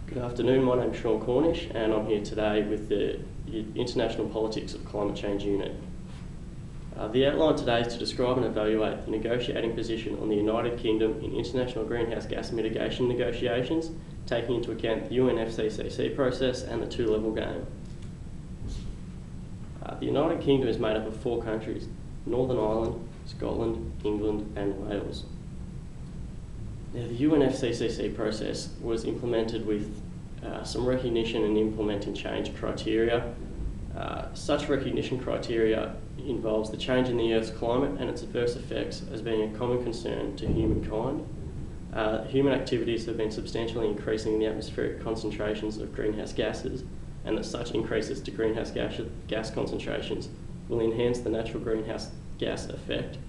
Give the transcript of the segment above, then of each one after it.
Good afternoon, my name's Sean Cornish and I'm here today with the International Politics of Climate Change Unit. The outline today is to describe and evaluate the negotiating position on the United Kingdom in international greenhouse gas mitigation negotiations, taking into account the UNFCCC process and the two-level game. The United Kingdom is made up of 4 countries: Northern Ireland, Scotland, England and Wales. Now, the UNFCCC process was implemented with some recognition and implementing change criteria. Such recognition criteria involves the change in the Earth's climate and its adverse effects as being a common concern to humankind. Human activities have been substantially increasing the atmospheric concentrations of greenhouse gases, and that such increases to greenhouse gas concentrations will enhance the natural greenhouse gas effect,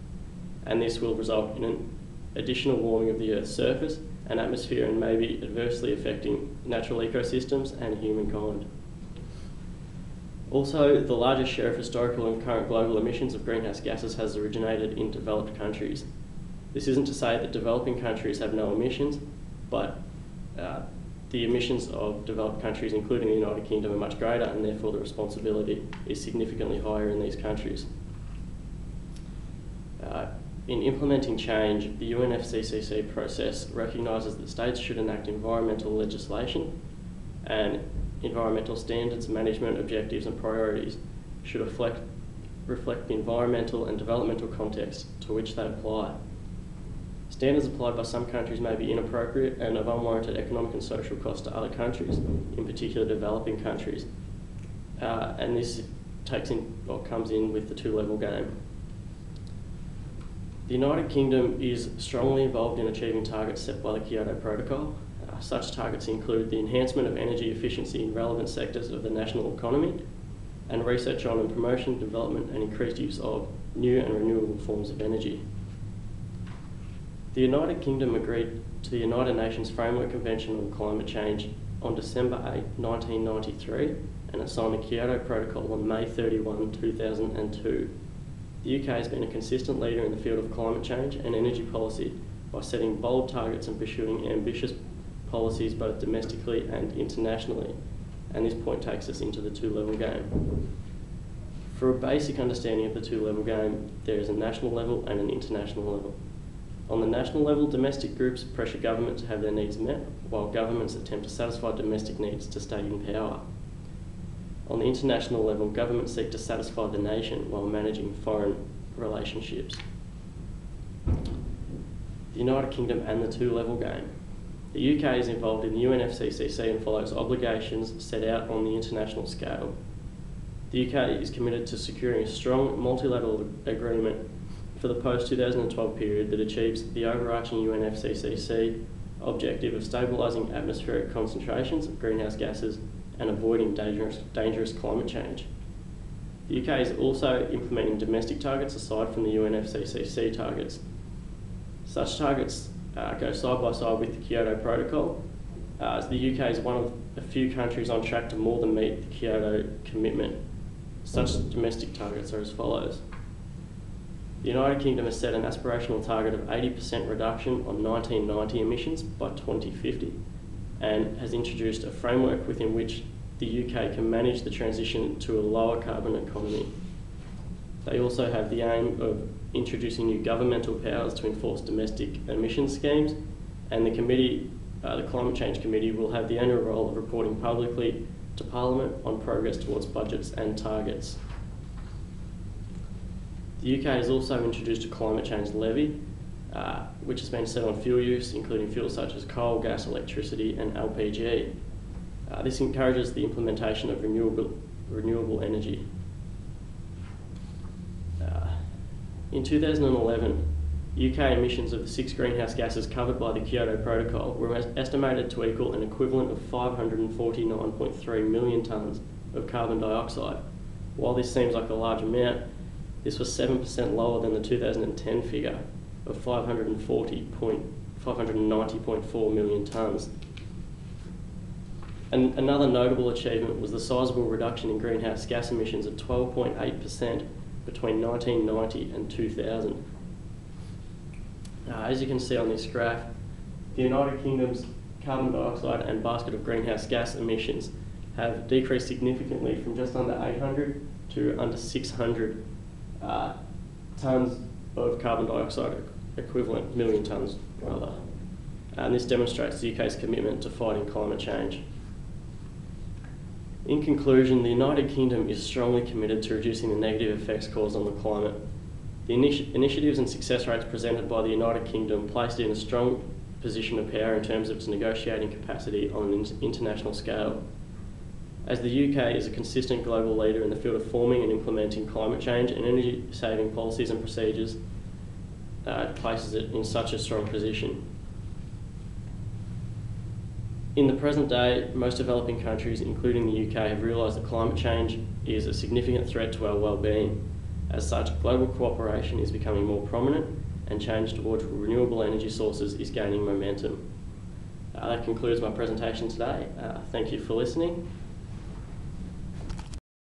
and this will result in an additional warming of the Earth's surface and atmosphere and may be adversely affecting natural ecosystems and humankind. Also, the largest share of historical and current global emissions of greenhouse gases has originated in developed countries. This isn't to say that developing countries have no emissions, but the emissions of developed countries, including the United Kingdom, are much greater, and therefore the responsibility is significantly higher in these countries. In implementing change, the UNFCCC process recognises that states should enact environmental legislation, and environmental standards, management objectives and priorities should reflect the environmental and developmental context to which they apply. Standards applied by some countries may be inappropriate and of unwarranted economic and social cost to other countries, in particular developing countries, and this comes in with the two-level game. The United Kingdom is strongly involved in achieving targets set by the Kyoto Protocol. Such targets include the enhancement of energy efficiency in relevant sectors of the national economy, and research on and promotion, development and increased use of new and renewable forms of energy. The United Kingdom agreed to the United Nations Framework Convention on Climate Change on December 8, 1993, and it signed the Kyoto Protocol on May 31, 2002. The UK has been a consistent leader in the field of climate change and energy policy by setting bold targets and pursuing ambitious policies both domestically and internationally, and this point takes us into the two-level game. For a basic understanding of the two-level game, there is a national level and an international level. On the national level, domestic groups pressure government to have their needs met, while governments attempt to satisfy domestic needs to stay in power. On the international level, governments seek to satisfy the nation while managing foreign relationships. The United Kingdom and the two-level game. The UK is involved in the UNFCCC and follows obligations set out on the international scale. The UK is committed to securing a strong multilateral agreement for the post-2012 period that achieves the overarching UNFCCC objective of stabilising atmospheric concentrations of greenhouse gases and avoiding dangerous climate change. The UK is also implementing domestic targets aside from the UNFCCC targets. Such targets go side by side with the Kyoto Protocol, as the UK is one of a few countries on track to more than meet the Kyoto commitment. Such domestic targets are as follows. The United Kingdom has set an aspirational target of 80% reduction on 1990 emissions by 2050, and has introduced a framework within which the UK can manage the transition to a lower carbon economy. They also have the aim of introducing new governmental powers to enforce domestic emissions schemes, and the committee, the Climate Change Committee, will have the annual role of reporting publicly to Parliament on progress towards budgets and targets. The UK has also introduced a climate change levy, which has been set on fuel use, including fuels such as coal, gas, electricity and LPG. This encourages the implementation of renewable energy. In 2011, UK emissions of the 6 greenhouse gases covered by the Kyoto Protocol were estimated to equal an equivalent of 549.3 million tonnes of carbon dioxide. While this seems like a large amount, this was 7% lower than the 2010 figure of 590.4 million tonnes. And another notable achievement was the sizable reduction in greenhouse gas emissions of 12.8% between 1990 and 2000. As you can see on this graph, the United Kingdom's carbon dioxide and basket of greenhouse gas emissions have decreased significantly from just under 800 to under 600 tonnes of carbon dioxide equivalent, million tonnes rather. And this demonstrates the UK's commitment to fighting climate change. In conclusion, the United Kingdom is strongly committed to reducing the negative effects caused on the climate. The initiatives and success rates presented by the United Kingdom placed it in a strong position of power in terms of its negotiating capacity on an international scale. As the UK is a consistent global leader in the field of forming and implementing climate change and energy-saving policies and procedures, it places it in such a strong position. In the present day, most developing countries, including the UK, have realised that climate change is a significant threat to our well-being. As such, global cooperation is becoming more prominent and change towards renewable energy sources is gaining momentum. That concludes my presentation today. Thank you for listening.